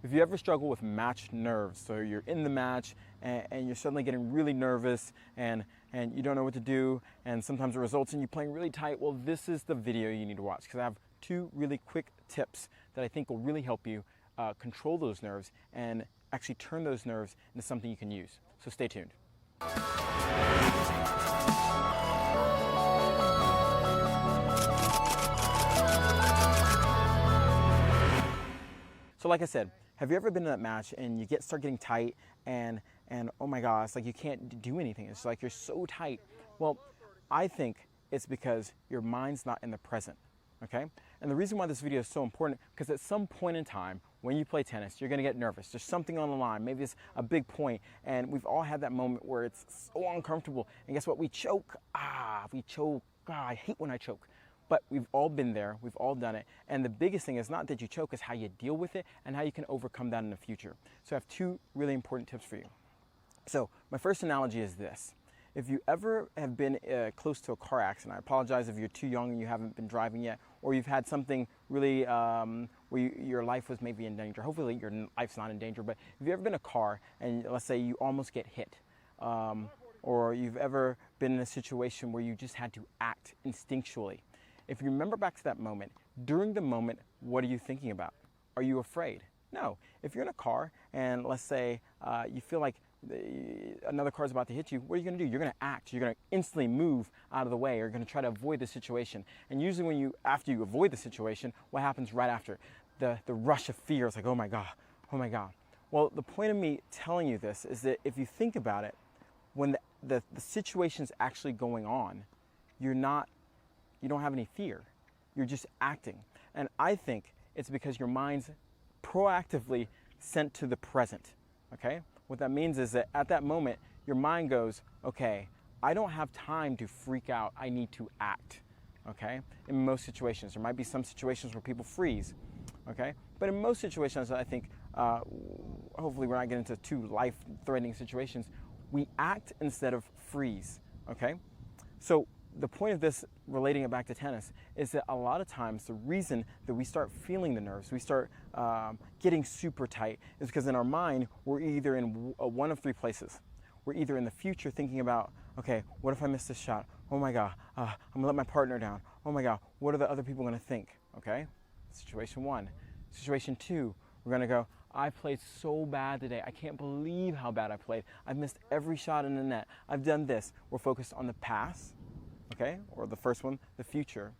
If you ever struggle with match nerves, so you're in the match and you're suddenly getting really nervous and you don't know what to do, and sometimes it results in you playing really tight, well, this is the video you need to watch, because I have 2 really quick tips that I think will really help you control those nerves and actually turn those nerves into something you can use. So stay tuned. So like I said, have you ever been in that match and you start getting tight and oh my gosh, it's like you can't do anything. It's like you're so tight. Well, I think it's because your mind's not in the present, okay? And the reason why this video is so important, because at some point in time when you play tennis, you're gonna get nervous. There's something on the line, maybe it's a big point, and we've all had that moment where it's so uncomfortable, and guess what? We choke. I hate when I choke. But we've all been there, we've all done it, and the biggest thing is not that you choke, is how you deal with it and how you can overcome that in the future. So I have 2 really important tips for you. So my first analogy is this. If you ever have been close to a car accident, I apologize if you're too young and you haven't been driving yet, or you've had something really where your life was maybe in danger. Hopefully your life's not in danger, but if you've ever been in a car and let's say you almost get hit, or you've ever been in a situation where you just had to act instinctually. If you remember back to that moment, during the moment, what are you thinking about? Are you afraid? No. If you're in a car and let's say you feel like another car is about to hit you, what are you going to do? You're going to act. You're going to instantly move out of the way. You're going to try to avoid the situation. And usually after you avoid the situation, what happens right after? The rush of fear is like, oh my God, oh my God. Well, the point of me telling you this is that if you think about it, when the situation's actually going on, you don't have any fear. You're just acting. And I think it's because your mind's proactively sent to the present, okay? What that means is that at that moment, your mind goes, okay, I don't have time to freak out. I need to act, okay? In most situations. There might be some situations where people freeze, okay? But in most situations, I think, hopefully we're not getting into too life-threatening situations, we act instead of freeze, okay? So the point of this, relating it back to tennis, is that a lot of times the reason that we start feeling the nerves, we start getting super tight, is because in our mind, we're either in one of 3 places. We're either in the future thinking about, okay, what if I miss this shot? Oh my God, I'm gonna let my partner down. Oh my God, what are the other people gonna think? Okay, situation 1. Situation 2, we're gonna go, I played so bad today. I can't believe how bad I played. I've missed every shot in the net. I've done this. We're focused on the past. Okay, or the first one, the future.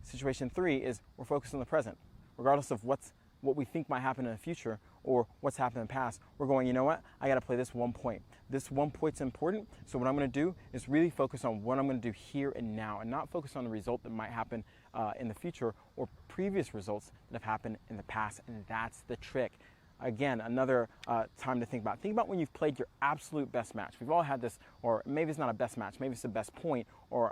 Situation 3 is we're focused on the present. Regardless of what we think might happen in the future or what's happened in the past, we're going, you know what, I gotta play this 1 point. This 1 point's important, so what I'm gonna do is really focus on what I'm gonna do here and now, and not focus on the result that might happen in the future or previous results that have happened in the past, and that's the trick. Again, another time to think about. Think about when you've played your absolute best match. We've all had this, or maybe it's not a best match, maybe it's the best point, or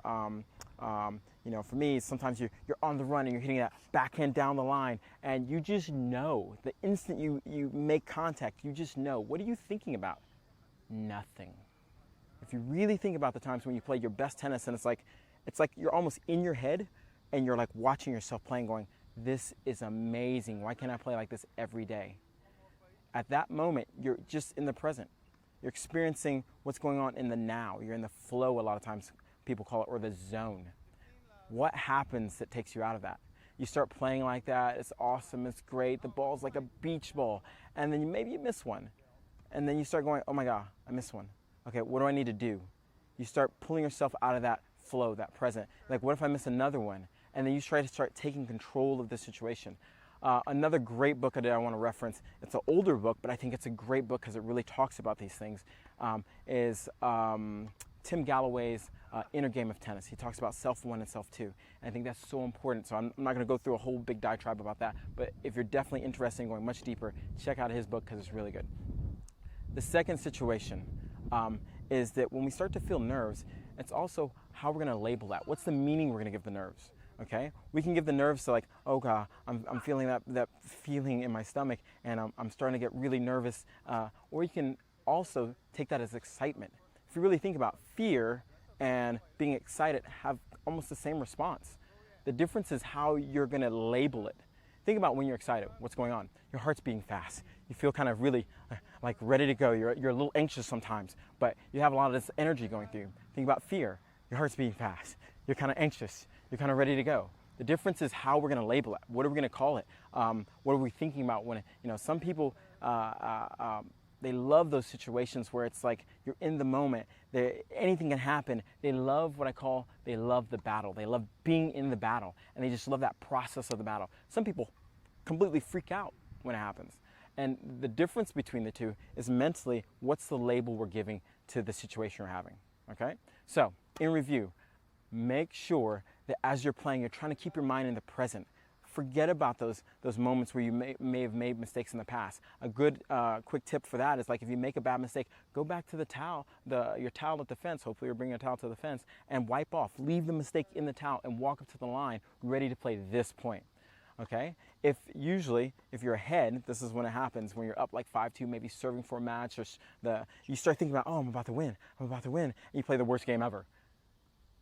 you know, for me, sometimes you're on the run and you're hitting that backhand down the line, and you just know, the instant you make contact, you just know. What are you thinking about? Nothing. If you really think about the times when you played your best tennis, and it's like you're almost in your head, and you're like watching yourself playing, going, this is amazing. Why can't I play like this every day? At that moment, you're just in the present. You're experiencing what's going on in the now. You're in the flow, a lot of times people call it, or the zone. What happens that takes you out of that? You start playing like that, it's awesome, it's great, the ball's like a beach ball, and then maybe you miss one. And then you start going, oh my God, I missed one. Okay, what do I need to do? You start pulling yourself out of that flow, that present. Like, what if I miss another one? And then you try to start taking control of the situation. Another great book that I want to reference, it's an older book, but I think it's a great book because it really talks about these things, is Tim Galloway's Inner Game of Tennis. He talks about self-1 and self-2, and I think that's so important. So I'm not going to go through a whole big diatribe about that, but if you're definitely interested in going much deeper, check out his book because it's really good. The second situation is that when we start to feel nerves, it's also how we're going to label that. What's the meaning we're going to give the nerves? Okay, we can give the nerves to like, oh God, I'm feeling that feeling in my stomach, and I'm starting to get really nervous. Or you can also take that as excitement. If you really think about fear and being excited, have almost the same response. The difference is how you're going to label it. Think about when you're excited, what's going on? Your heart's beating fast. you feel kind of really like ready to go. You're a little anxious sometimes, but you have a lot of this energy going through you. Think about fear. Your heart's beating fast. You're kind of anxious. You're kind of ready to go. The difference is how we're going to label it. What are we going to call it? What are we thinking about when, some people, they love those situations where it's like you're in the moment. Anything can happen. They love they love the battle. They love being in the battle, and they just love that process of the battle. Some people completely freak out when it happens. And the difference between the two is mentally, what's the label we're giving to the situation you're having, okay? So, in review, make sure that as you're playing, you're trying to keep your mind in the present. Forget about those moments where you may have made mistakes in the past. A good quick tip for that is, like, if you make a bad mistake, go back to the towel, your towel at the fence. Hopefully you're bringing a towel to the fence, and wipe off. Leave the mistake in the towel and walk up to the line ready to play this point. Okay? If you're ahead, this is when it happens, when you're up like 5-2, maybe serving for a match, or you start thinking about, oh, I'm about to win, and you play the worst game ever.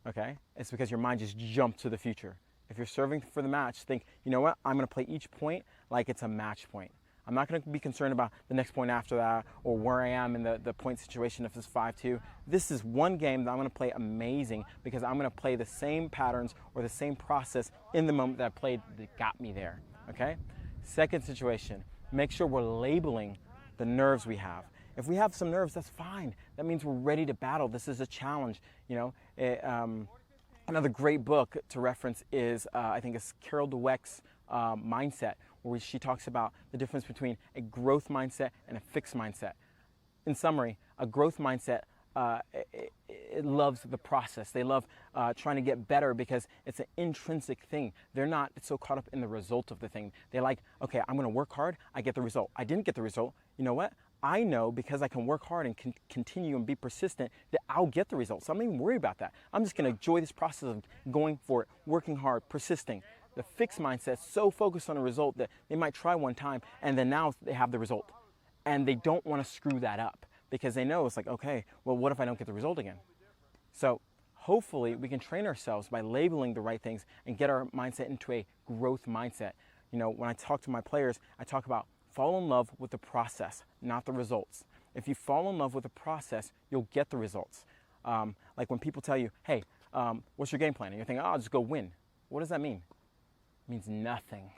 Okay? It's because your mind just jumped to the future. If you're serving for the match, think, you know what, I'm going to play each point like it's a match point. I'm not going to be concerned about the next point after that, or where I am in the point situation if it's 5-2. This is one game that I'm going to play amazing, because I'm going to play the same patterns or the same process in the moment that I played that got me there, okay? Second situation, make sure we're labeling the nerves we have. If we have some nerves, that's fine. That means we're ready to battle. This is a challenge, Another great book to reference is, I think it's Carol Dweck's Mindset, where she talks about the difference between a growth mindset and a fixed mindset. In summary, a growth mindset, it loves the process. They love trying to get better because it's an intrinsic thing. They're not so caught up in the result of the thing. They like, okay, I'm going to work hard, I get the result. I didn't get the result. You know what? I know, because I can work hard and continue and be persistent, that I'll get the results. So I'm not even worried about that. I'm just going to enjoy this process of going for it, working hard, persisting. The fixed mindset is so focused on a result that they might try one time and then now they have the result. And they don't want to screw that up, because they know it's like, okay, well, what if I don't get the result again? So hopefully we can train ourselves by labeling the right things and get our mindset into a growth mindset. When I talk to my players, I talk about fall in love with the process, not the results. If you fall in love with the process, you'll get the results. Like when people tell you, hey, what's your game plan? And you're thinking, oh, I'll just go win. What does that mean? It means nothing,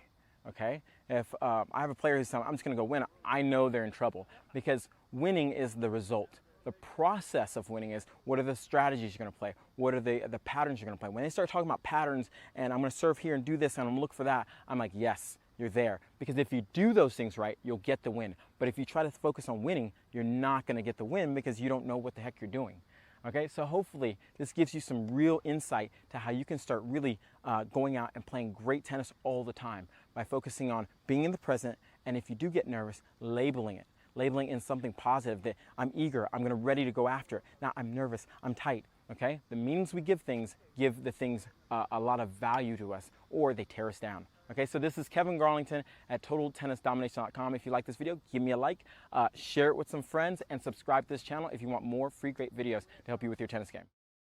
okay? If I have a player who's saying, I'm just going to go win, I know they're in trouble, because winning is the result. The process of winning is, what are the strategies you're going to play? What are the patterns you're going to play? When they start talking about patterns, and I'm going to serve here and do this, and I'm going to look for that, I'm like, yes, you're there. Because if you do those things right, you'll get the win. But if you try to focus on winning, you're not going to get the win, because you don't know what the heck you're doing. Okay, so hopefully this gives you some real insight to how you can start really going out and playing great tennis all the time by focusing on being in the present, and if you do get nervous, labeling it. Labeling in something positive, that I'm eager, I'm ready to go after it. Now I'm nervous, I'm tight, okay? The meanings we give the things a lot of value to us, or they tear us down. Okay, so this is Kevin Garlington at TotalTennisDomination.com. If you like this video, give me a like, share it with some friends, and subscribe to this channel if you want more free great videos to help you with your tennis game.